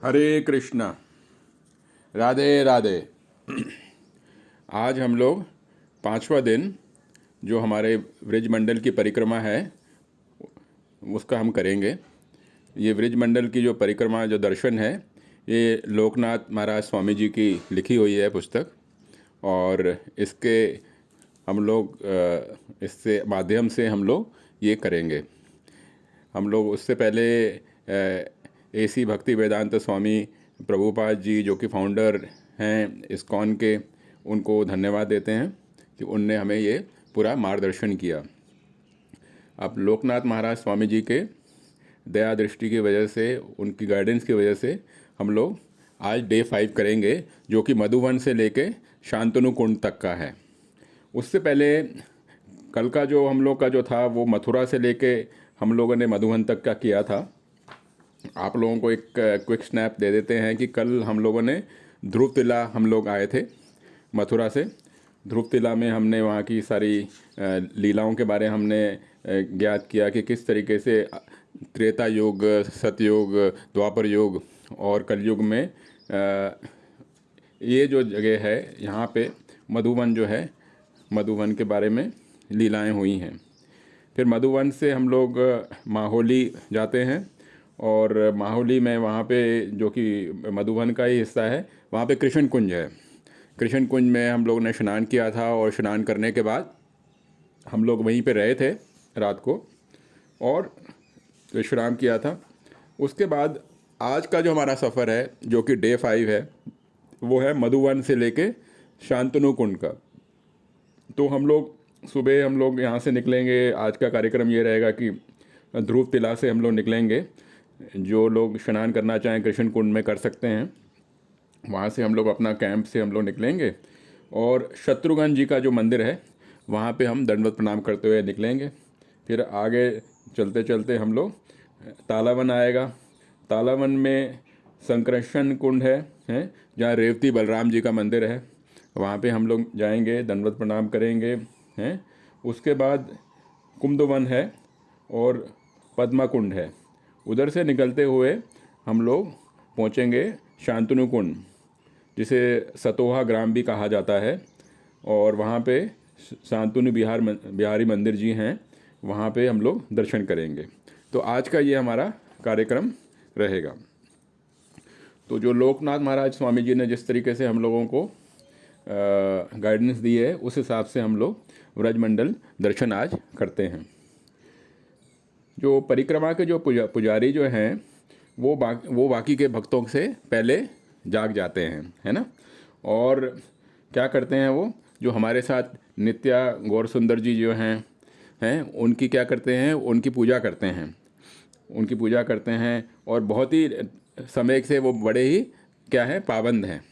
हरे कृष्णा। राधे राधे। आज हम लोग पांचवा दिन जो हमारे ब्रिज मंडल की परिक्रमा है उसका हम करेंगे। ये ब्रिज मंडल की जो परिक्रमा जो दर्शन है ये लोकनाथ महाराज स्वामी जी की लिखी हुई है पुस्तक। और इसके हम लोग इससे माध्यम से हम लोग ये करेंगे। हम लोग उससे पहले एसी भक्ति वेदांत स्वामी प्रभुपाद जी जो कि फाउंडर हैं इस्कॉन के, उनको धन्यवाद देते हैं कि उनने हमें ये पूरा मार्गदर्शन किया। अब लोकनाथ महाराज स्वामी जी के दया दृष्टि की वजह से, उनकी गाइडेंस की वजह से हम लोग आज डे 5 करेंगे जो कि मधुवन से लेके शांतनु कुंड तक का है। उससे पहले कल का जो हम लोग का जो था वो मथुरा से लेके हम लोगों ने मधुबन तक का किया था। आप लोगों को एक क्विक स्नैप दे देते हैं कि कल हम लोगों ने ध्रुव तिला हम लोग आए थे मथुरा से। ध्रुव तिला में हमने वहाँ की सारी लीलाओं के बारे हमने ज्ञात किया कि किस तरीके से त्रेता युग, सतयुग, द्वापर युग और कलयुग में ये जो जगह है यहाँ पे मधुबन जो है, मधुबन के बारे में लीलाएं हुई हैं। फिर मधुबन से हम लोग माहौली जाते हैं और माहौली में वहाँ पे जो कि मधुबन का ही हिस्सा है, वहाँ पे कृष्ण कुंज है। कृष्ण कुंज में हम लोग ने स्नान किया था और स्नान करने के बाद हम लोग वहीं पे रहे थे रात को और विश्राम किया था। उसके बाद आज का जो हमारा सफ़र है जो कि डे 5 है वो है मधुबन से लेके शांतनु कुंड का। तो हम लोग सुबह हम लोग यहाँ से निकलेंगे। आज का कार्यक्रम ये रहेगा कि ध्रुव तिला से हम लोग निकलेंगे। जो लोग स्नान करना चाहें कृष्ण कुंड में कर सकते हैं। वहाँ से हम लोग अपना कैंप से हम लोग निकलेंगे और शत्रुघ्न जी का जो मंदिर है वहाँ पे हम दंडवत प्रणाम करते हुए निकलेंगे। फिर आगे चलते चलते हम लोग तालावन आएगा। तालावन में संकर्षण कुंड है जहाँ रेवती बलराम जी का मंदिर है। वहाँ पे हम लोग जाएंगे, दंडवत प्रणाम करेंगे हैं। उसके बाद कुमुदवन है और पद्मा कुंड है। उधर से निकलते हुए हम लोग पहुँचेंगे शांतनु कुंड, जिसे सतोहा ग्राम भी कहा जाता है। और वहाँ पे शांतनु बिहारी मंदिर जी हैं, वहाँ पे हम लोग दर्शन करेंगे। तो आज का ये हमारा कार्यक्रम रहेगा। तो जो लोकनाथ महाराज स्वामी जी ने जिस तरीके से हम लोगों को गाइडेंस दी है उस हिसाब से हम लोग व्रजमंडल दर्शन आज करते हैं। जो परिक्रमा के जो पुजारी जो हैं वो बाकी के भक्तों से पहले जाग जाते हैं, है ना। और क्या करते हैं, वो जो हमारे साथ नित्या गौर सुंदर जी जो हैं उनकी क्या करते हैं, उनकी पूजा करते हैं। उनकी पूजा करते हैं और बहुत ही समय से वो बड़े ही क्या है पाबंद हैं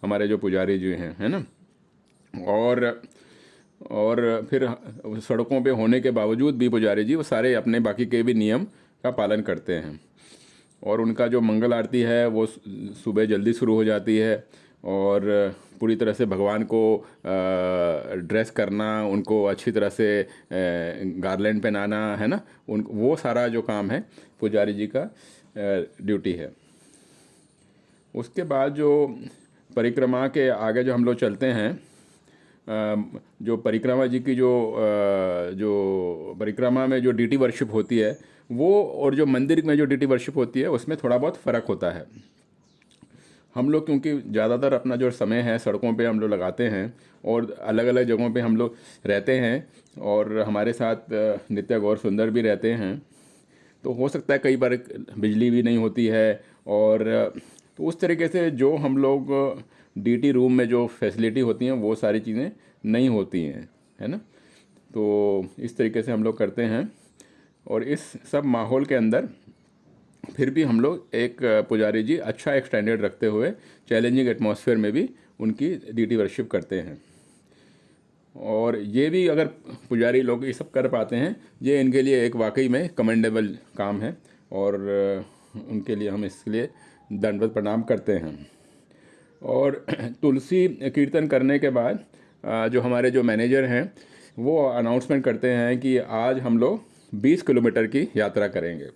हमारे जो पुजारी जी हैं, है ना। और फिर सड़कों पे होने के बावजूद भी पुजारी जी वो सारे अपने बाकी के भी नियम का पालन करते हैं। और उनका जो मंगल आरती है वो सुबह जल्दी शुरू हो जाती है और पूरी तरह से भगवान को ड्रेस करना, उनको अच्छी तरह से गार्लैंड पहनाना, है ना। वो सारा जो काम है पुजारी जी का ड्यूटी है। उसके बाद जो परिक्रमा के आगे जो हम लोग चलते हैं, जो परिक्रमा जी की जो परिक्रमा में जो डीटी वर्शिप होती है वो और जो मंदिर में जो डीटी वर्शिप होती है उसमें थोड़ा बहुत फ़र्क होता है। हम लोग क्योंकि ज़्यादातर अपना जो समय है सड़कों पे हम लोग लगाते हैं और अलग अलग जगहों पे हम लोग रहते हैं और हमारे साथ नित्या गौर सुंदर भी रहते हैं, तो हो सकता है कई बार बिजली भी नहीं होती है। और तो उस तरीके से जो हम लोग डीटी रूम में जो फैसिलिटी होती हैं वो सारी चीज़ें नहीं होती हैं, है ना। तो इस तरीके से हम लोग करते हैं और इस सब माहौल के अंदर फिर भी हम लोग एक पुजारी जी अच्छा एक स्टैंडर्ड रखते हुए चैलेंजिंग एटमॉस्फेयर में भी उनकी डीटी वर्शिप करते हैं। और ये भी अगर पुजारी लोग ये सब कर पाते हैं, ये इनके लिए एक वाकई में कमेंडेबल काम है और उनके लिए हम इसके लिए दंडवत प्रणाम करते हैं। और तुलसी कीर्तन करने के बाद जो हमारे जो मैनेजर हैं वो अनाउंसमेंट करते हैं कि आज हम लोग 20 किलोमीटर की यात्रा करेंगे,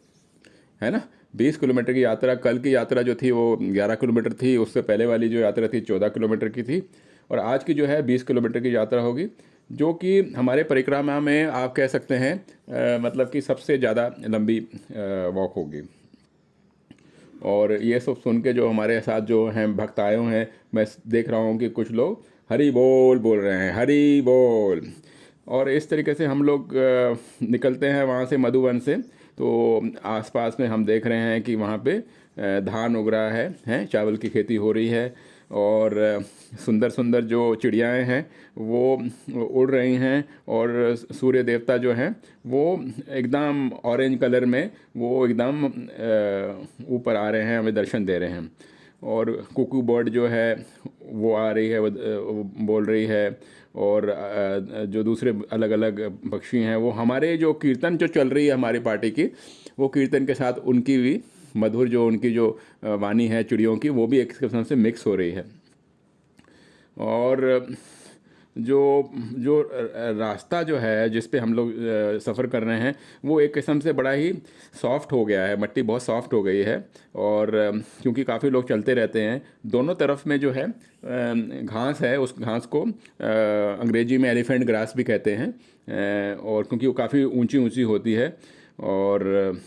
है ना। 20 किलोमीटर की यात्रा, कल की यात्रा जो थी वो 11 किलोमीटर थी, उससे पहले वाली जो यात्रा थी 14 किलोमीटर की थी, और आज की जो है 20 किलोमीटर की यात्रा होगी, जो कि हमारे परिक्रमा में आप कह सकते हैं मतलब कि सबसे ज़्यादा लंबी वॉक होगी। और ये सब सुन के जो हमारे साथ जो हैं भक्त आए हुए हैं, मैं देख रहा हूँ कि कुछ लोग हरी बोल बोल रहे हैं, हरी बोल। और इस तरीके से हम लोग निकलते हैं वहाँ से, मधुवन से। तो आसपास में हम देख रहे हैं कि वहाँ पे धान उग रहा है, चावल की खेती हो रही है, और सुंदर सुंदर जो चिड़ियाएँ हैं वो उड़ रही हैं, और सूर्य देवता जो हैं वो एकदम ऑरेंज कलर में वो एकदम ऊपर आ रहे हैं, हमें दर्शन दे रहे हैं। और कुकू बर्ड जो है वो आ रही है, वो बोल रही है, और जो दूसरे अलग अलग पक्षी हैं वो हमारे जो कीर्तन जो चल रही है हमारी पार्टी की, वो कीर्तन के साथ उनकी भी मधुर जो उनकी जो वाणी है चिड़ियों की, वो भी एक किस्म से मिक्स हो रही है। और जो जो रास्ता जो है जिस पे हम लोग सफ़र कर रहे हैं वो एक किस्म से बड़ा ही सॉफ्ट हो गया है, मट्टी बहुत सॉफ्ट हो गई है। और क्योंकि काफ़ी लोग चलते रहते हैं, दोनों तरफ में जो है घास है, उस घास को अंग्रेजी में एलिफेंट ग्रास भी कहते हैं। और क्योंकि वो काफ़ी ऊंची ऊंची होती है, और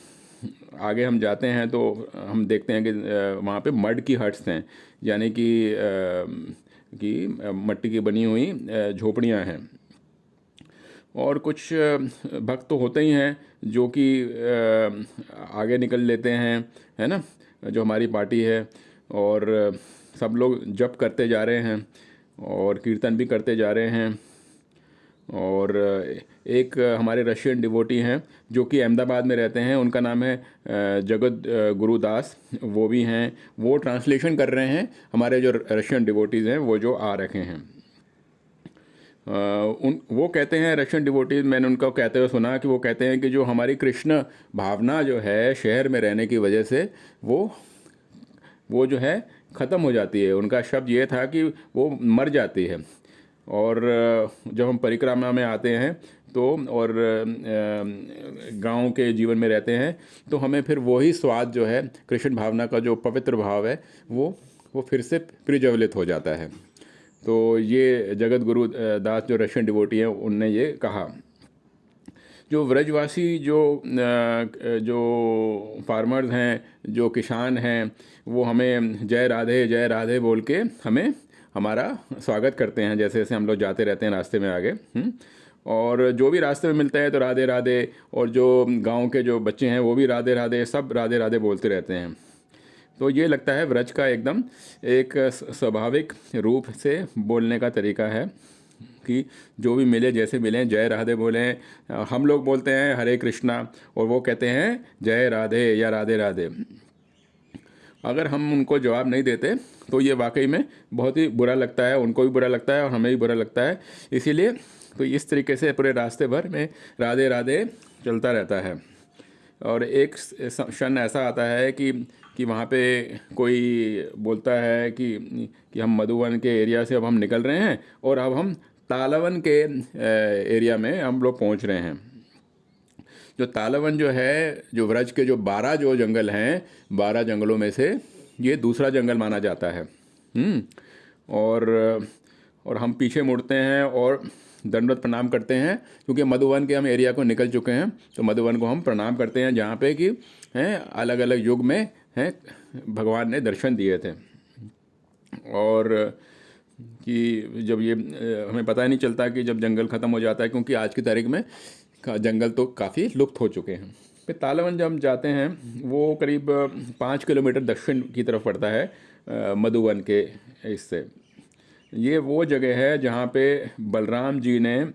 आगे हम जाते हैं तो हम देखते हैं कि वहाँ पे मड की हट्स हैं, यानी कि मट्टी की बनी हुई झोपड़ियाँ हैं। और कुछ भक्त तो होते ही हैं जो कि आगे निकल लेते हैं, है ना, जो हमारी पार्टी है। और सब लोग जप करते जा रहे हैं और कीर्तन भी करते जा रहे हैं। और एक हमारे रशियन डिवोटी हैं जो कि अहमदाबाद में रहते हैं, उनका नाम है जगत गुरुदास, वो भी हैं, वो ट्रांसलेशन कर रहे हैं हमारे जो रशियन डिवोटीज़ हैं वो जो आ रखे हैं। वो कहते हैं, रशियन डिवोटीज, मैंने उनका कहते हुए सुना कि वो कहते हैं कि जो हमारी कृष्ण भावना जो है शहर में रहने की वजह से वो जो है ख़त्म हो जाती है। उनका शब्द ये था कि वो मर जाती है। और जब हम परिक्रमा में आते हैं तो, और गांव के जीवन में रहते हैं, तो हमें फिर वही स्वाद जो है कृष्ण भावना का जो पवित्र भाव है वो फिर से प्रज्वलित हो जाता है। तो ये जगत गुरु दास जो रशियन डिवोटी हैं उनने ये कहा। जो व्रजवासी जो फार्मर्स हैं, जो किसान हैं, वो हमें जय राधे बोल के हमें हमारा स्वागत करते हैं, जैसे जैसे हम लोग जाते रहते हैं रास्ते में आगे। और जो भी रास्ते में मिलता है तो राधे राधे, और जो गांव के जो बच्चे हैं वो भी राधे राधे, सब राधे राधे बोलते रहते हैं। तो ये लगता है व्रज का एकदम एक स्वाभाविक रूप से बोलने का तरीका है कि जो भी मिले, जैसे मिलें, जय राधे बोलें। हम लोग बोलते हैं हरे कृष्णा, और वो कहते हैं जय राधे या राधे राधे। अगर हम उनको जवाब नहीं देते तो ये वाकई में बहुत ही बुरा लगता है, उनको भी बुरा लगता है और हमें भी बुरा लगता है। इसीलिए तो इस तरीके से पूरे रास्ते भर में राधे राधे चलता रहता है। और एक क्षण ऐसा आता है कि वहाँ पे कोई बोलता है कि हम मधुवन के एरिया से अब हम निकल रहे हैं और अब हम तालावन के एरिया में हम लोग पहुँच रहे हैं। जो तालावन जो है, जो व्रज के जो 12 जो जंगल हैं, 12 जंगलों में से ये दूसरा जंगल माना जाता है। और हम पीछे मुड़ते हैं और दंडवत प्रणाम करते हैं, क्योंकि मधुवन के हम एरिया को निकल चुके हैं। तो मधुवन को हम प्रणाम करते हैं, जहाँ पे कि हैं अलग अलग युग में हैं भगवान ने दर्शन दिए थे। और कि जब ये हमें पता ही नहीं चलता कि जब जंगल ख़त्म हो जाता है, क्योंकि आज की तारीख में जंगल तो काफ़ी लुप्त हो चुके हैं। फिर तालावन जब हम जाते हैं वो करीब 5 किलोमीटर दक्षिण की तरफ पड़ता है मधुवन के इससे। ये वो जगह है जहाँ पे बलराम जी ने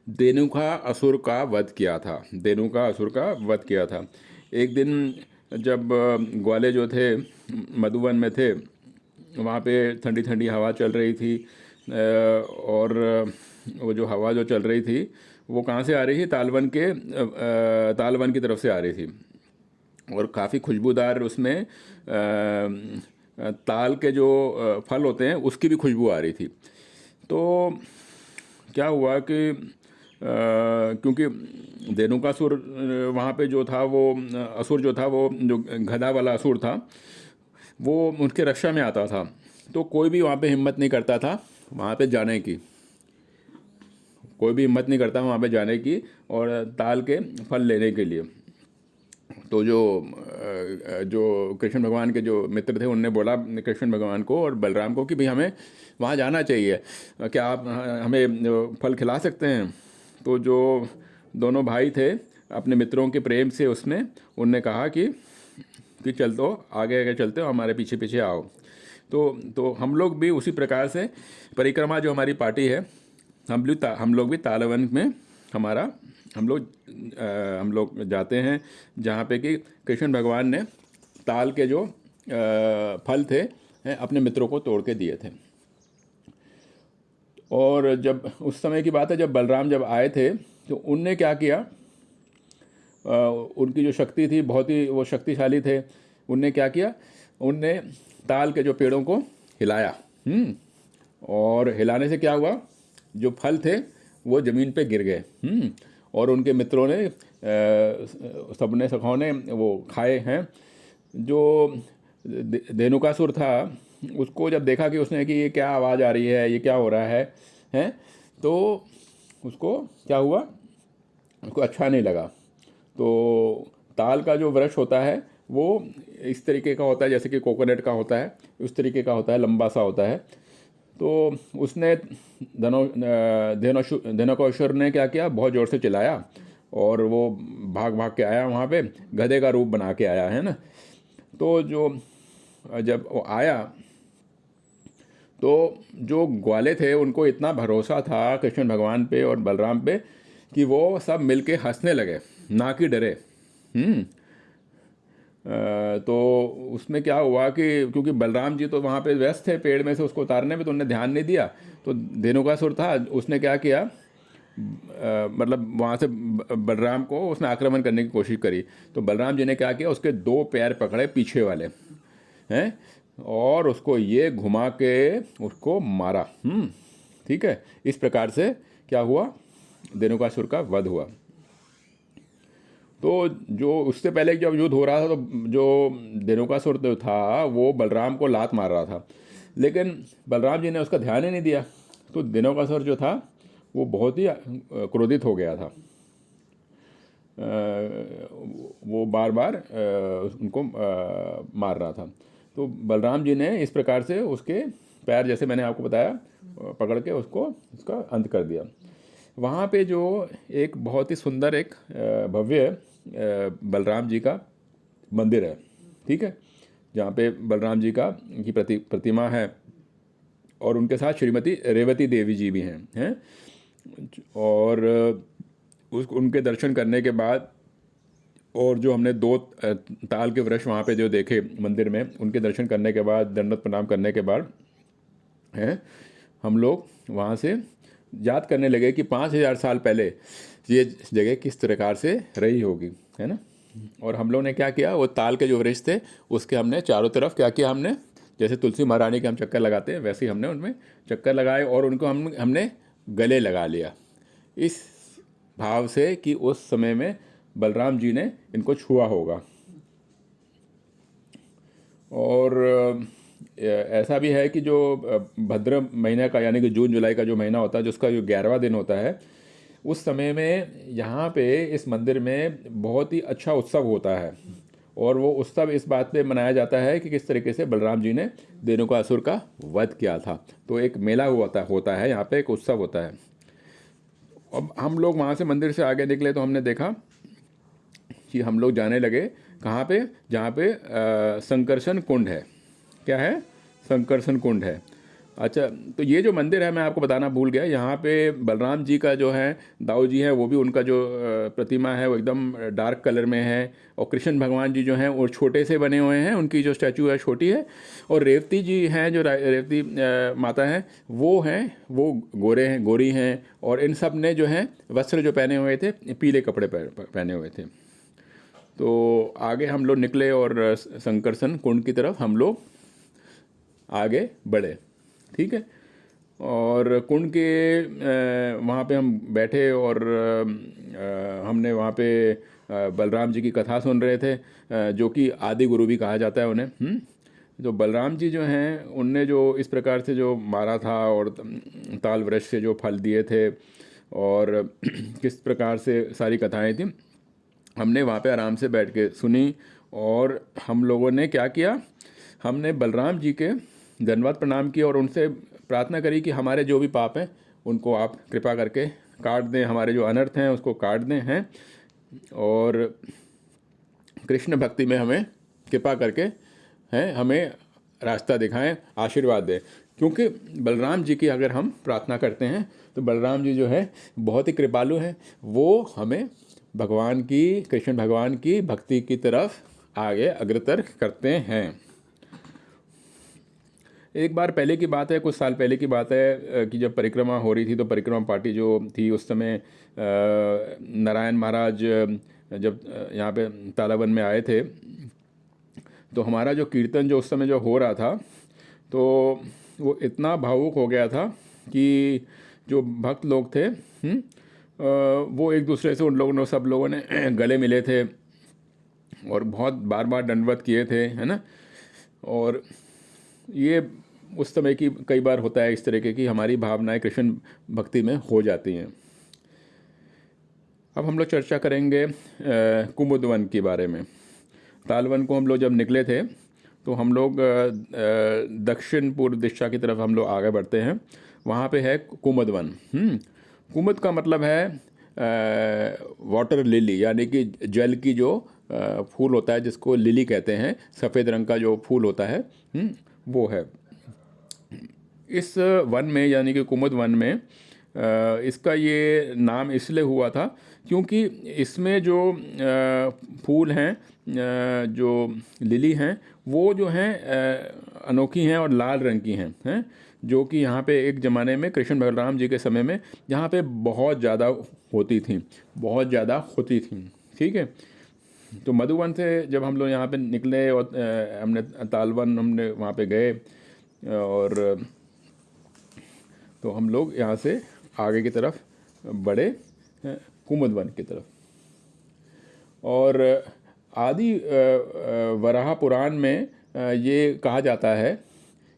धेनुका असुर का वध किया था, धेनुका असुर का वध किया था। एक दिन जब ग्वाले जो थे मधुवन में थे, वहाँ पे ठंडी ठंडी हवा चल रही थी, और वो जो हवा जो चल रही थी वो कहाँ से आ रही थी, तालवन की तरफ से आ रही थी। और काफ़ी खुशबूदार उसमें ताल के जो फल होते हैं उसकी भी खुशबू आ रही थी। तो क्या हुआ कि क्योंकि धेनुकासुर वहाँ पे जो था वो असुर जो था, वो जो गधा वाला असुर था, वो उनके रक्षा में आता था। तो कोई भी वहाँ पे हिम्मत नहीं करता था वहाँ पे जाने की, कोई भी हिम्मत नहीं करता वहाँ पे जाने की और ताल के फल लेने के लिए। तो जो कृष्ण भगवान के जो मित्र थे उनने बोला कृष्ण भगवान को और बलराम को कि भाई हमें वहाँ जाना चाहिए, क्या आप हमें फल खिला सकते हैं? तो जो दोनों भाई थे अपने मित्रों के प्रेम से उसने उनने कहा कि चल तो आगे आगे चलते हो, हमारे पीछे पीछे आओ। तो हम लोग भी उसी प्रकार से परिक्रमा जो हमारी पार्टी है, हम लोग भी तालवन में हमारा हम लोग जाते हैं जहाँ पे कि कृष्ण भगवान ने ताल के जो फल थे अपने मित्रों को तोड़ के दिए थे। और जब उस समय की बात है जब बलराम जब आए थे तो उनने क्या किया, उनकी जो शक्ति थी बहुत ही वो शक्तिशाली थे। उनने क्या किया, उनने ताल के जो पेड़ों को हिलाया। और हिलाने से क्या हुआ, जो फल थे वो ज़मीन पे गिर गए। और उनके मित्रों ने सबने सखाओं ने वो खाए हैं। जो धेनुकासुर था उसको जब देखा कि उसने कि ये क्या आवाज़ आ रही है, ये क्या हो रहा है हैं, तो उसको क्या हुआ, उसको अच्छा नहीं लगा। तो ताल का जो वृक्ष होता है वो इस तरीके का होता है जैसे कि कोकोनट का होता है, उस तरीके का होता है, लंबा सा होता है। तो उसने धेनुकासुर ने क्या किया, बहुत ज़ोर से चिल्लाया और वो भाग भाग के आया वहाँ पे, गधे का रूप बना के आया है ना। तो जब वो आया तो जो ग्वाले थे उनको इतना भरोसा था कृष्ण भगवान पे और बलराम पे कि वो सब मिलके हंसने लगे, ना कि डरे। तो उसमें क्या हुआ कि क्योंकि बलराम जी तो वहाँ पे व्यस्त थे पेड़ में से उसको उतारने में, तो उन्होंने ध्यान नहीं दिया। तो धेनुकासुर था, उसने क्या किया, मतलब वहाँ से बलराम को उसने आक्रमण करने की कोशिश करी। तो बलराम जी ने क्या किया, उसके दो पैर पकड़े पीछे वाले हैं और उसको ये घुमा के उसको मारा। ठीक है, इस प्रकार से क्या हुआ, धेनुकासुर का वध हुआ। तो जो उससे पहले जब युद्ध हो रहा था तो जो धेनुकासुर जो था वो बलराम को लात मार रहा था, लेकिन बलराम जी ने उसका ध्यान ही नहीं दिया। तो धेनुकासुर जो था वो बहुत ही क्रोधित हो गया था। वो बार बार उनको मार रहा था। तो बलराम जी ने इस प्रकार से उसके पैर, जैसे मैंने आपको बताया, पकड़ के उसको उसका अंत कर दिया। वहाँ पे जो एक बहुत ही सुंदर एक भव्य बलराम जी का मंदिर है, ठीक है, जहाँ पे बलराम जी का की प्रतिमा है और उनके साथ श्रीमती रेवती देवी जी भी हैं। और उनके दर्शन करने के बाद और जो हमने दो ताल के वृक्ष वहाँ पे जो देखे मंदिर में, उनके दर्शन करने के बाद, दंडवत प्रणाम करने के बाद हैं, हम लोग वहाँ से याद करने लगे कि 5,000 साल पहले ये जगह किस प्रकार से रही होगी, है ना। और हम लोग ने क्या किया, वो ताल के जो वृक्ष थे उसके हमने चारों तरफ क्या किया, हमने जैसे तुलसी महारानी के हम चक्कर लगाते हैं वैसे ही हमने उनमें चक्कर लगाए और उनको हमने गले लगा लिया, इस भाव से कि उस समय में बलराम जी ने इनको छुआ होगा। और ऐसा भी है कि जो भद्र महीने का यानी कि जून जुलाई का जो महीना होता है, जिसका जो 11वां दिन होता है, उस समय में यहाँ पे इस मंदिर में बहुत ही अच्छा उत्सव होता है। और वो उत्सव इस बात पे मनाया जाता है कि किस तरीके से बलराम जी ने धेनुकासुर का वध किया था। तो एक मेला होता है यहाँ पे, एक उत्सव होता है। अब हम लोग वहाँ से मंदिर से आगे निकले तो हमने देखा कि हम लोग जाने लगे कहाँ पे, जहाँ पे संकर्षण कुंड है। क्या है, संकर्षण कुंड है। अच्छा, तो ये जो मंदिर है मैं आपको बताना भूल गया, यहाँ पे बलराम जी का जो है, दाऊ जी है, वो भी उनका जो प्रतिमा है वो एकदम डार्क कलर में है। और कृष्ण भगवान जी जो हैं वो छोटे से बने हुए हैं, उनकी जो स्टैचू है छोटी है। और रेवती जी हैं, जो रेवती माता हैं वो हैं, वो गोरे हैं, गोरी हैं। और इन सब ने जो है वस्त्र जो पहने हुए थे, पीले कपड़े पहने हुए थे। तो आगे हम लोग निकले और संकर्षण कुंड की तरफ हम लोग आगे बढ़े, ठीक है। और कुंड के वहाँ पे हम बैठे और हमने वहाँ पे बलराम जी की कथा सुन रहे थे, जो कि आदि गुरु भी कहा जाता है उन्हें। जो बलराम जी जो हैं उनने जो इस प्रकार से जो मारा था और ताल वृक्ष से जो फल दिए थे और किस प्रकार से सारी कथाएं थी, हमने वहाँ पे आराम से बैठ के सुनी। और हम लोगों ने क्या किया, हमने बलराम जी के दंडवत प्रणाम किया और उनसे प्रार्थना करी कि हमारे जो भी पाप हैं उनको आप कृपा करके काट दें, हमारे जो अनर्थ हैं उसको काट दें हैं, और कृष्ण भक्ति में हमें कृपा करके हैं हमें रास्ता दिखाएं, आशीर्वाद दें। क्योंकि बलराम जी की अगर हम प्रार्थना करते हैं तो बलराम जी जो है बहुत ही कृपालु हैं, वो हमें भगवान की, कृष्ण भगवान की भक्ति की तरफ आगे अग्रसर करते हैं। एक बार पहले की बात है, कुछ साल पहले की बात है कि जब परिक्रमा हो रही थी तो परिक्रमा पार्टी जो थी उस समय नारायण महाराज जब यहाँ पे तालाबन में आए थे, तो हमारा जो कीर्तन जो उस समय जो हो रहा था, तो वो इतना भावुक हो गया था कि जो भक्त लोग थे वो एक दूसरे से, उन लोगों ने, सब लोगों ने गले मिले थे और बहुत बार बार दंडवत किए थे, है ना। और ये उस समय की कई बार होता है इस तरीके की हमारी भावनाएं कृष्ण भक्ति में हो जाती हैं। अब हम लोग चर्चा करेंगे कुमुदवन के बारे में। तालवन को हम लोग जब निकले थे तो हम लोग दक्षिण पूर्व दिशा की तरफ हम लोग आगे बढ़ते हैं। वहाँ पे है कुमुदवन। कुमुद का मतलब है वाटर लिली, यानी कि जल की जो फूल होता है जिसको लिली कहते हैं, सफ़ेद रंग का जो फूल होता है, वो है इस वन में, यानी कि कुमुद वन में। इसका ये नाम इसलिए हुआ था क्योंकि इसमें जो फूल हैं, जो लिली हैं, वो जो हैं अनोखी हैं और लाल रंग की हैं, जो कि यहाँ पे एक ज़माने में कृष्ण बलराम जी के समय में यहाँ पे बहुत ज़्यादा होती थी, बहुत ज़्यादा होती थी। ठीक है, तो मधुवन से जब हम लोग यहाँ पे निकले और हमने तालवन हमने वहाँ पे गए, और तो हम लोग यहाँ से आगे की तरफ बढ़े कुमुदवन की तरफ। और आदि वराह पुराण में ये कहा जाता है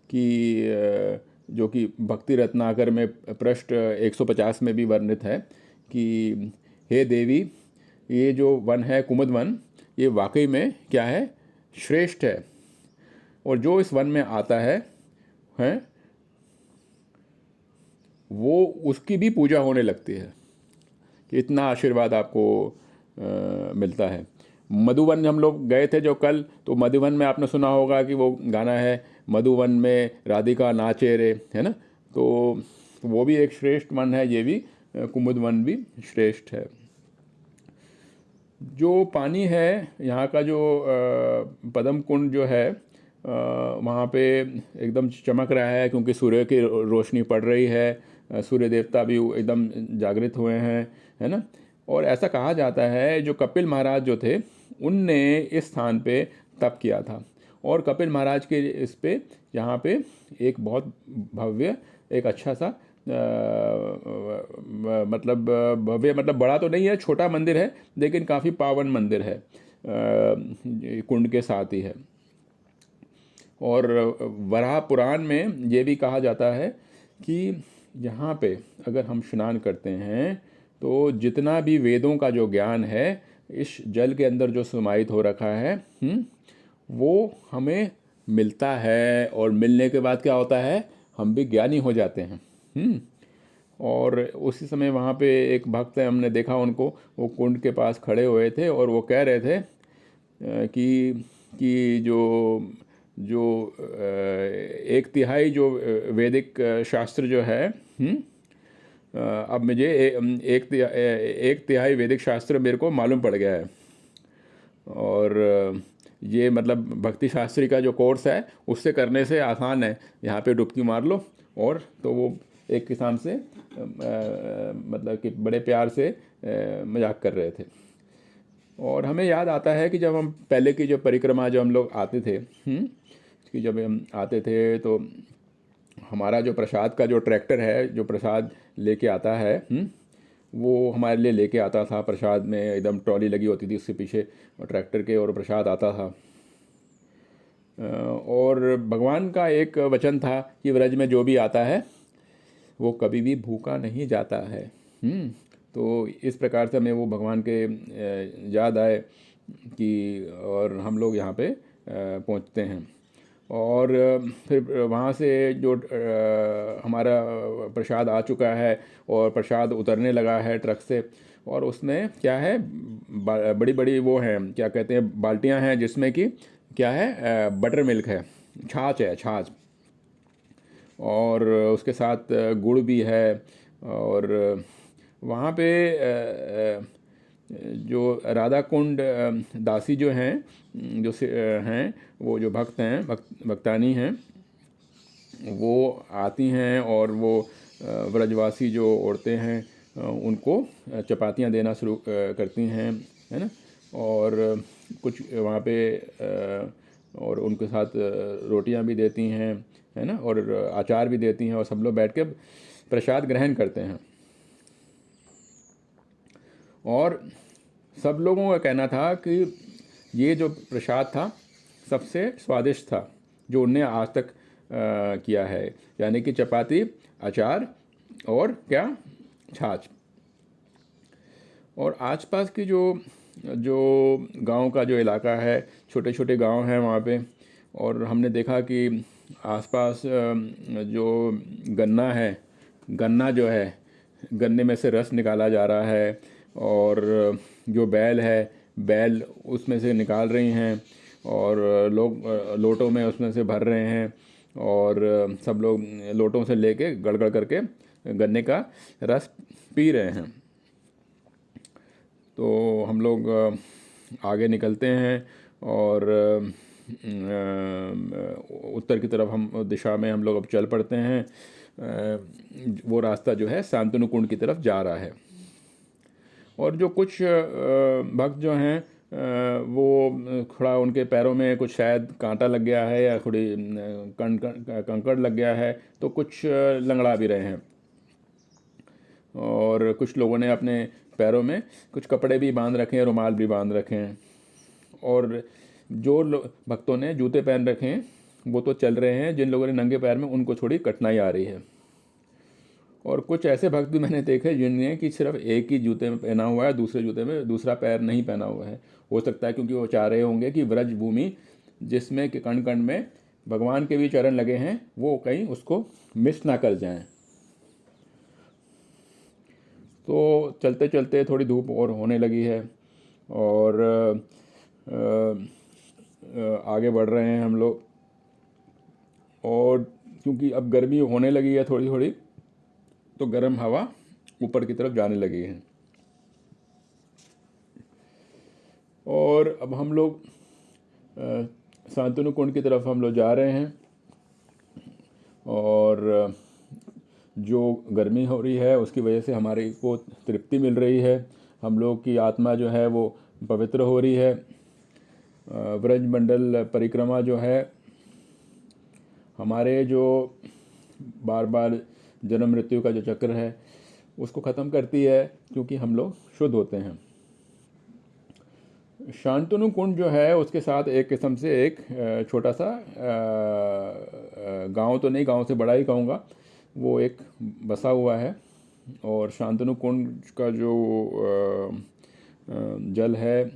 कि जो कि भक्ति रत्नाकर में पृष्ठ 150 में भी वर्णित है कि हे देवी, ये जो वन है कुमुदवन, ये वाकई में क्या है, श्रेष्ठ है, और जो इस वन में आता है वो उसकी भी पूजा होने लगती है, कि इतना आशीर्वाद आपको मिलता है। मधुवन हम लोग गए थे जो कल, तो मधुवन में आपने सुना होगा कि वो गाना है, मधुवन में राधिका नाचे रे, है ना। तो वो भी एक श्रेष्ठ वन है, ये भी कुमुदवन भी श्रेष्ठ है। जो पानी है यहाँ का, जो पद्म कुंड जो है वहाँ पे एकदम चमक रहा है क्योंकि सूर्य की रोशनी पड़ रही है, सूर्य देवता भी एकदम जागृत हुए हैं, है ना। और ऐसा कहा जाता है जो कपिल महाराज जो थे उनने इस स्थान पे तप किया था, और कपिल महाराज के इस पे यहाँ पे एक बहुत भव्य, एक अच्छा सा मतलब भव्य मतलब बड़ा तो नहीं है, छोटा मंदिर है, लेकिन काफ़ी पावन मंदिर है, कुंड के साथ ही है। और वराह पुराण में ये भी कहा जाता है कि यहाँ पे अगर हम स्नान करते हैं तो जितना भी वेदों का जो ज्ञान है इस जल के अंदर जो समाहित हो रखा है, वो हमें मिलता है, और मिलने के बाद क्या होता है, हम भी ज्ञानी हो जाते हैं। और उसी समय वहाँ पे एक भक्त है, हमने देखा उनको, वो कुंड के पास खड़े हुए थे और वो कह रहे थे कि जो एक तिहाई जो वैदिक शास्त्र जो है, अब मुझे एक तिहाई वैदिक शास्त्र मेरे को मालूम पड़ गया है। और ये मतलब भक्ति शास्त्री का जो कोर्स है उससे करने से आसान है, यहाँ पे डुबकी मार लो। और तो वो एक किस्म से मतलब कि बड़े प्यार से मजाक कर रहे थे। और हमें याद आता है कि जब हम पहले की जो परिक्रमा जो हम लोग आते थे, कि जब हम आते थे तो हमारा जो प्रसाद का जो ट्रैक्टर है, जो प्रसाद लेके आता है, वो हमारे लिए लेके आता था। प्रसाद में एकदम ट्रॉली लगी होती थी उसके पीछे ट्रैक्टर के, और प्रसाद आता था। और भगवान का एक वचन था कि व्रज में जो भी आता है वो कभी भी भूखा नहीं जाता है। तो इस प्रकार से हमें वो भगवान के याद आए कि, और हम लोग यहाँ पे पहुँचते हैं। और फिर वहाँ से जो हमारा प्रसाद आ चुका है और प्रसाद उतरने लगा है ट्रक से, और उसमें क्या है, बड़ी बड़ी वो हैं, क्या कहते हैं, बाल्टियाँ हैं, जिसमें कि क्या है, बटर मिल्क है, छाछ है, छाछ। और उसके साथ गुड़ भी है। और वहाँ पे जो राधा कुंड दासी जो हैं, हैं, वो जो भक्त हैं, भक्तानी हैं, वो आती हैं और वो व्रजवासी जो औरतें हैं उनको चपातियाँ देना शुरू करती हैं, है ना। और कुछ वहाँ पे और उनके साथ रोटियां भी देती हैं, है ना, और अचार भी देती हैं, और सब लोग बैठ के प्रसाद ग्रहण करते हैं। और सब लोगों का कहना था कि ये जो प्रसाद था सबसे स्वादिष्ट था जो उनने आज तक किया है, यानी कि चपाती, अचार और क्या, छाछ। और आसपास की जो जो गांव का जो इलाका है, छोटे छोटे गांव हैं वहाँ पे, और हमने देखा कि आसपास जो गन्ना है, गन्ना जो है, गन्ने में से रस निकाला जा रहा है, और जो बैल है, बैल उसमें से निकाल रही हैं, और लोग लोटों में उसमें से भर रहे हैं, और सब लोग लोटों से लेके गड़गड़ करके गन्ने का रस पी रहे हैं। तो हम लोग आगे निकलते हैं, और उत्तर की तरफ हम दिशा में हम लोग अब चल पड़ते हैं। वो रास्ता जो है शांतनु कुंड की तरफ जा रहा है। और जो कुछ भक्त जो हैं वो थोड़ा, उनके पैरों में कुछ शायद कांटा लग गया है, या थोड़ी कंकड़ लग गया है, तो कुछ लंगड़ा भी रहे हैं। और कुछ लोगों ने अपने पैरों में कुछ कपड़े भी बांध रखे हैं, रुमाल भी बांध रखे हैं। और जो भक्तों ने जूते पहन रखे हैं वो तो चल रहे हैं, जिन लोगों ने नंगे पैर में, उनको थोड़ी कठिनाई आ रही है। और कुछ ऐसे भक्त भी मैंने देखे जिनने कि सिर्फ एक ही जूते में पहना हुआ है, दूसरे जूते में दूसरा पैर नहीं पहना हुआ है। हो सकता है क्योंकि वो चाह रहे होंगे कि व्रज भूमि जिसमें कि कण कण में भगवान के भी चरण लगे हैं, वो कहीं उसको मिस ना कर जाएं। तो चलते चलते थोड़ी धूप और होने लगी है, और आगे बढ़ रहे हैं हम लोग। और क्योंकि अब गर्मी होने लगी है थोड़ी थोड़ी, तो गर्म हवा ऊपर की तरफ जाने लगी है। और अब हम लोग शांतनु कुंड की तरफ हम लोग जा रहे हैं। और जो गर्मी हो रही है उसकी वजह से हमारी को तृप्ति मिल रही है, हम लोग की आत्मा जो है वो पवित्र हो रही है। ब्रज मंडल परिक्रमा जो है हमारे जो बार बार जन्म मृत्यु का जो चक्र है उसको ख़त्म करती है, क्योंकि हम लोग शुद्ध होते हैं। शांतनु कुंड जो है उसके साथ एक किस्म से एक छोटा सा गांव तो नहीं, गांव से बड़ा ही कहूँगा, वो एक बसा हुआ है। और शांतनु कुंड का जो जल है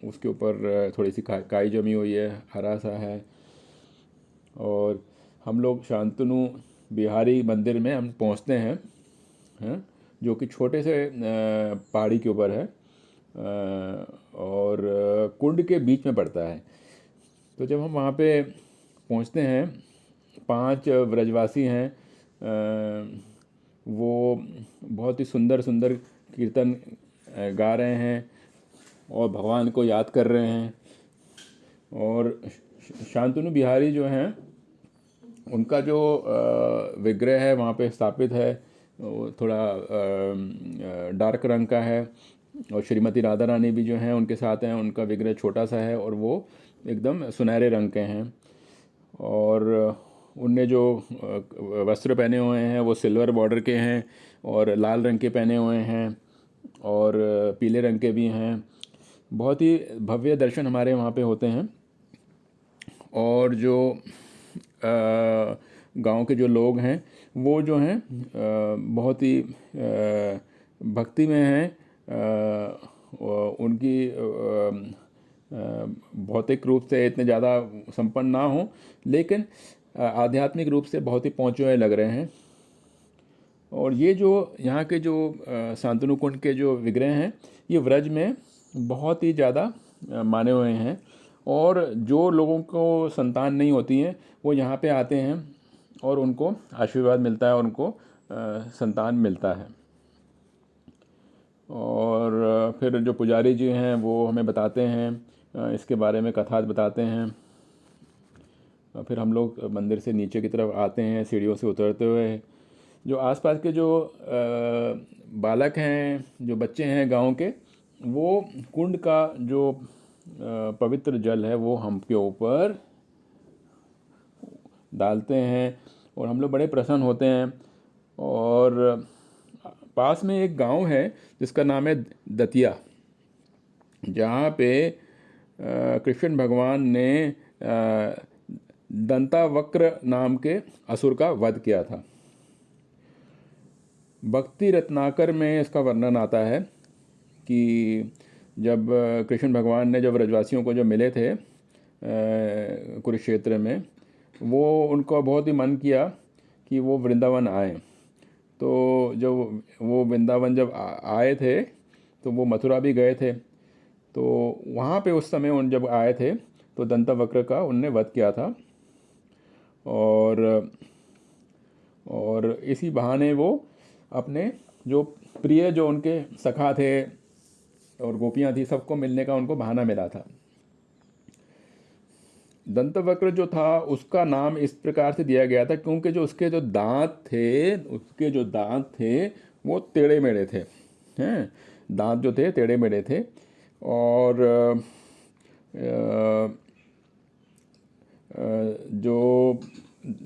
उसके ऊपर थोड़ी सी काई जमी हुई है, हरा सा है। और हम लोग शांतनु बिहारी मंदिर में हम पहुंचते हैं, जो कि छोटे से पहाड़ी के ऊपर है, और कुंड के बीच में पड़ता है। तो जब हम वहाँ पे पहुँचते हैं, 5 व्रजवासी हैं, वो बहुत ही सुंदर सुंदर कीर्तन गा रहे हैं और भगवान को याद कर रहे हैं। और शांतनु बिहारी जो हैं उनका जो विग्रह है वहाँ पे स्थापित है, वो थोड़ा डार्क रंग का है। और श्रीमती राधा रानी भी जो हैं उनके साथ हैं, उनका विग्रह छोटा सा है और वो एकदम सुनहरे रंग के हैं। और उनने जो वस्त्र पहने हुए हैं वो सिल्वर बॉर्डर के हैं और लाल रंग के पहने हुए हैं और पीले रंग के भी हैं। बहुत ही भव्य दर्शन हमारे वहाँ पे होते हैं। और जो गांव के जो लोग हैं वो जो हैं बहुत ही भक्ति में हैं। उनकी भौतिक रूप से इतने ज़्यादा संपन्न ना हो, लेकिन आध्यात्मिक रूप से बहुत ही पहुँचे हुए लग रहे हैं। और ये जो यहाँ के जो शांतनु कुंड के जो विग्रह हैं ये व्रज में बहुत ही ज़्यादा माने हुए हैं। और जो लोगों को संतान नहीं होती हैं वो यहाँ पे आते हैं और उनको आशीर्वाद मिलता है और उनको संतान मिलता है। और फिर जो पुजारी जी हैं वो हमें बताते हैं इसके बारे में, कथा बताते हैं। फिर हम लोग मंदिर से नीचे की तरफ आते हैं सीढ़ियों से उतरते हुए। जो आसपास के जो बालक हैं, जो बच्चे हैं गांव के, वो कुंड का जो पवित्र जल है वो हम के ऊपर डालते हैं और हम लोग बड़े प्रसन्न होते हैं। और पास में एक गांव है जिसका नाम है दतिया, जहाँ पे कृष्ण भगवान ने दंतावक्र नाम के असुर का वध किया था। भक्ति रत्नाकर में इसका वर्णन आता है कि जब कृष्ण भगवान ने जब ब्रजवासियों को जो मिले थे कुरुक्षेत्र में, वो उनको बहुत ही मन किया कि वो वृंदावन आए। तो जब वो वृंदावन जब आए थे तो वो मथुरा भी गए थे। तो वहाँ पे उस समय उन जब आए थे तो दंतवक्र का उनने वध किया था। और इसी बहाने वो अपने जो प्रिय जो उनके सखा थे और गोपियाँ थी, सबको मिलने का उनको बहाना मिला था। दंतवक्र जो था उसका नाम इस प्रकार से दिया गया था क्योंकि जो उसके जो दांत थे वो टेढ़े मेढ़े थे। हैं, दांत जो थे टेढ़े मेढ़े थे। और जो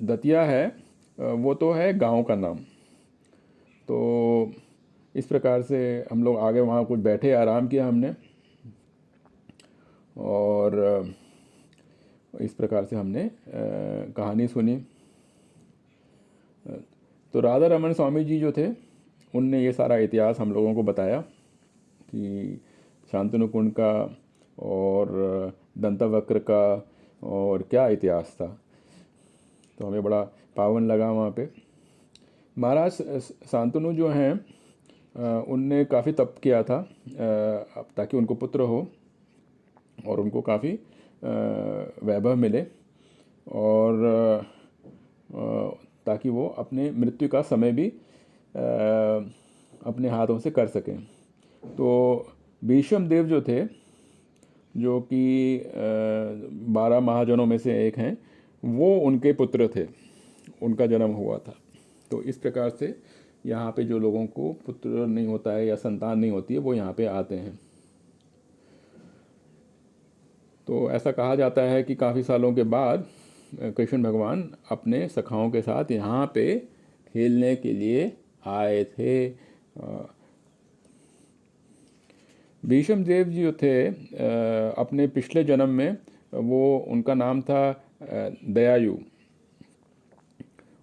दतिया है वो तो है गांव का नाम। तो इस प्रकार से हम लोग आगे वहाँ कुछ बैठे, आराम किया हमने। और इस प्रकार से हमने कहानी सुनी। तो राधा रमन स्वामी जी जो थे उनने ये सारा इतिहास हम लोगों को बताया कि शांतनु कुंड का और दंतवक्र का और क्या इतिहास था। तो हमें बड़ा पावन लगा वहाँ पे। महाराज शांतनु जो हैं उनने काफ़ी तप किया था ताकि उनको पुत्र हो और उनको काफ़ी वैभव मिले और ताकि वो अपने मृत्यु का समय भी अपने हाथों से कर सकें। तो भीष्म देव जो थे, जो कि 12 महाजनों में से एक हैं, वो उनके पुत्र थे, उनका जन्म हुआ था। तो इस प्रकार से यहाँ पे जो लोगों को पुत्र नहीं होता है या संतान नहीं होती है वो यहाँ पे आते हैं। तो ऐसा कहा जाता है कि काफ़ी सालों के बाद कृष्ण भगवान अपने सखाओं के साथ यहाँ पे खेलने के लिए आए थे। भीष्म देव जी जो थे अपने पिछले जन्म में वो उनका नाम था दयायु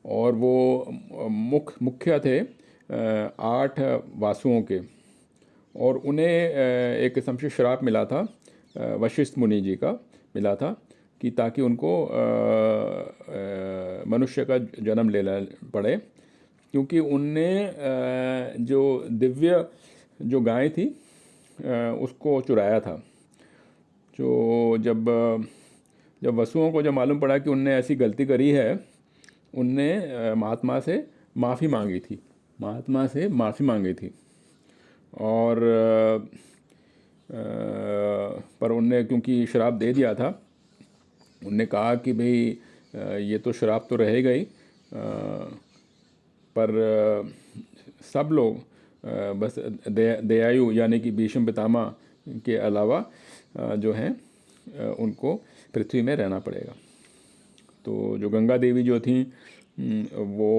और वो मुख्य थे 8 वासुओं के। और उन्हें एक किस्म से श्राप मिला था, वशिष्ठ मुनि जी का मिला था कि ताकि उनको मनुष्य का जन्म लेना पड़े, क्योंकि उनने जो दिव्य जो गाय थी उसको चुराया था। जो जब वसुओं को जब मालूम पड़ा कि उनने ऐसी गलती करी है, उनने महात्मा से माफ़ी मांगी थी। और पर उनने क्योंकि श्राप दे दिया था, उनने कहा कि भाई ये तो श्राप तो रहेगा ही, पर सब लोग बस दयायु यानी कि भीष्म पितामह के अलावा जो हैं उनको पृथ्वी में रहना पड़ेगा। तो जो गंगा देवी जो थी वो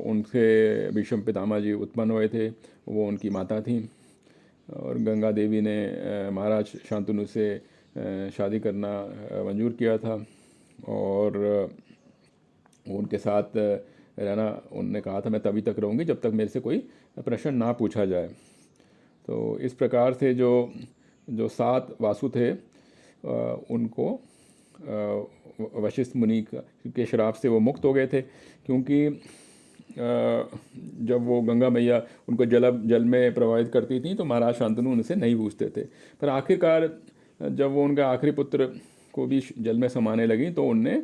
उनसे भीष्म पितामह जी उत्पन्न हुए थे, वो उनकी माता थी। और गंगा देवी ने महाराज शांतनु से शादी करना मंजूर किया था, और उनके साथ रहना उनने कहा था, मैं तभी तक रहूँगी जब तक मेरे से कोई प्रश्न ना पूछा जाए। तो इस प्रकार से जो जो 7 वासु थे उनको वशिष्ठ मुनि के श्राप से वो मुक्त हो गए थे, क्योंकि जब वो गंगा मैया उनको जल में प्रभावित करती थी तो महाराज शांतनु उनसे नहीं पूछते थे। पर आखिरकार जब वो उनके आखिरी पुत्र को भी जल में समाने लगी तो उनने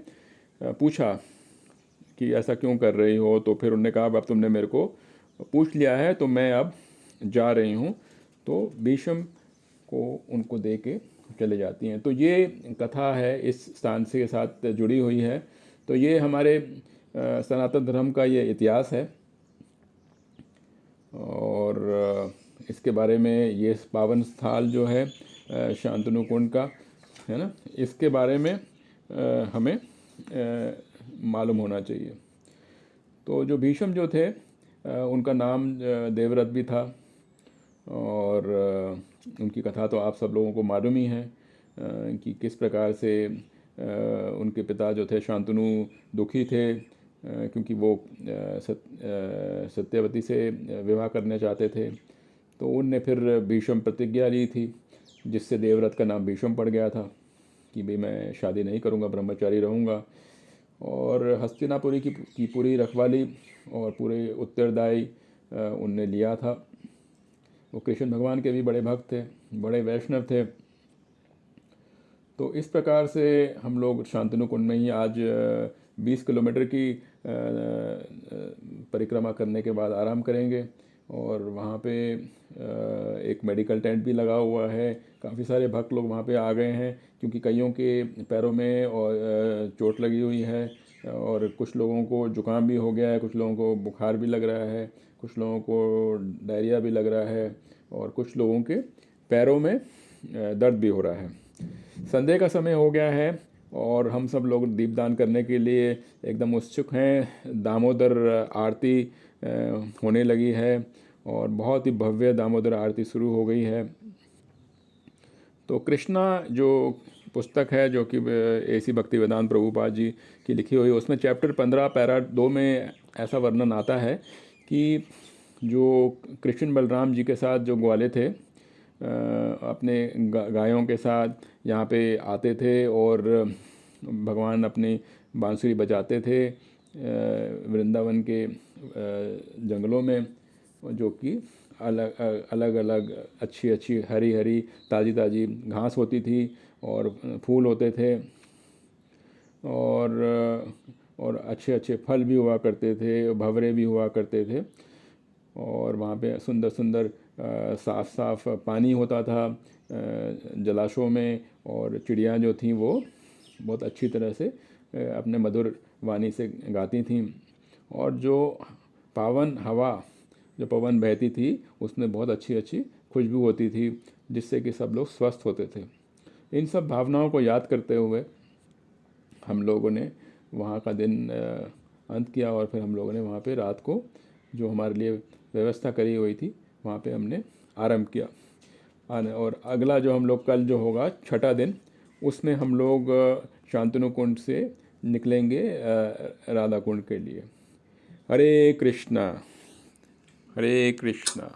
पूछा कि ऐसा क्यों कर रही हो। तो फिर उन्होंने कहा, अब तुमने मेरे को पूछ लिया है तो मैं अब जा रही हूँ। तो भीष्म को उनको दे के चले जाती हैं। तो ये कथा है इस स्थान से के साथ जुड़ी हुई है। तो ये हमारे सनातन धर्म का ये इतिहास है, और इसके बारे में ये पावन स्थल जो है शांतनु कुंड का है ना, इसके बारे में हमें मालूम होना चाहिए। तो जो भीष्म जो थे उनका नाम देवव्रत भी था, और उनकी कथा तो आप सब लोगों को मालूम ही है कि किस प्रकार से उनके पिता जो थे शांतनु दुखी थे, क्योंकि वो सत्यवती से विवाह करने चाहते थे। तो उनने फिर भीष्म प्रतिज्ञा ली थी, जिससे देवव्रत का नाम भीष्म पड़ गया था कि भाई मैं शादी नहीं करूँगा, ब्रह्मचारी रहूँगा। और हस्तिनापुरी की पूरी रखवाली और पूरे उत्तरदायी उनने लिया था। वो कृष्ण भगवान के भी बड़े भक्त थे, बड़े वैष्णव थे। तो इस प्रकार से हम लोग शांतनु कुंड में ही आज 20 किलोमीटर की परिक्रमा करने के बाद आराम करेंगे। और वहाँ पे एक मेडिकल टेंट भी लगा हुआ है। काफ़ी सारे भक्त लोग वहाँ पे आ गए हैं, क्योंकि कईयों के पैरों में और चोट लगी हुई है, और कुछ लोगों को जुकाम भी हो गया है, कुछ लोगों को बुखार भी लग रहा है, कुछ लोगों को डायरिया भी लग रहा है, और कुछ लोगों के पैरों में दर्द भी हो रहा है। संध्या का समय हो गया है और हम सब लोग दीपदान करने के लिए एकदम उत्सुक हैं। दामोदर आरती होने लगी है, और बहुत ही भव्य दामोदर आरती शुरू हो गई है। तो कृष्णा जो पुस्तक है, जो कि AC भक्तिवेदांत प्रभुपाद जी की लिखी हुई, उसमें चैप्टर 15 पैरा 2 में ऐसा वर्णन आता है कि जो कृष्ण बलराम जी के साथ जो ग्वाले थे अपने गायों के साथ यहाँ पे आते थे, और भगवान अपनी बांसुरी बजाते थे वृंदावन के जंगलों में, जो कि अलग अलग अच्छी हरी हरी ताज़ी ताज़ी घास होती थी, और फूल होते थे, और अच्छे फल भी हुआ करते थे, भंवरे भी हुआ करते थे। और वहाँ पे सुंदर सुंदर साफ पानी होता था जलाशयों में, और चिड़िया जो थीं वो बहुत अच्छी तरह से अपने मधुर वाणी से गाती थीं। और जो पावन हवा, जो पवन बहती थी, उसमें बहुत अच्छी खुशबू होती थी, जिससे कि सब लोग स्वस्थ होते थे। इन सब भावनाओं को याद करते हुए हम लोगों ने वहाँ का दिन अंत किया, और फिर हम लोगों ने वहाँ पे रात को जो हमारे लिए व्यवस्था करी हुई थी वहाँ पे हमने आरंभ किया। और अगला जो हम लोग कल जो होगा 6ठा दिन, उसमें हम लोग शांतनु कुंड से निकलेंगे राधा कुंड के लिए। हरे कृष्णा हरे कृष्णा।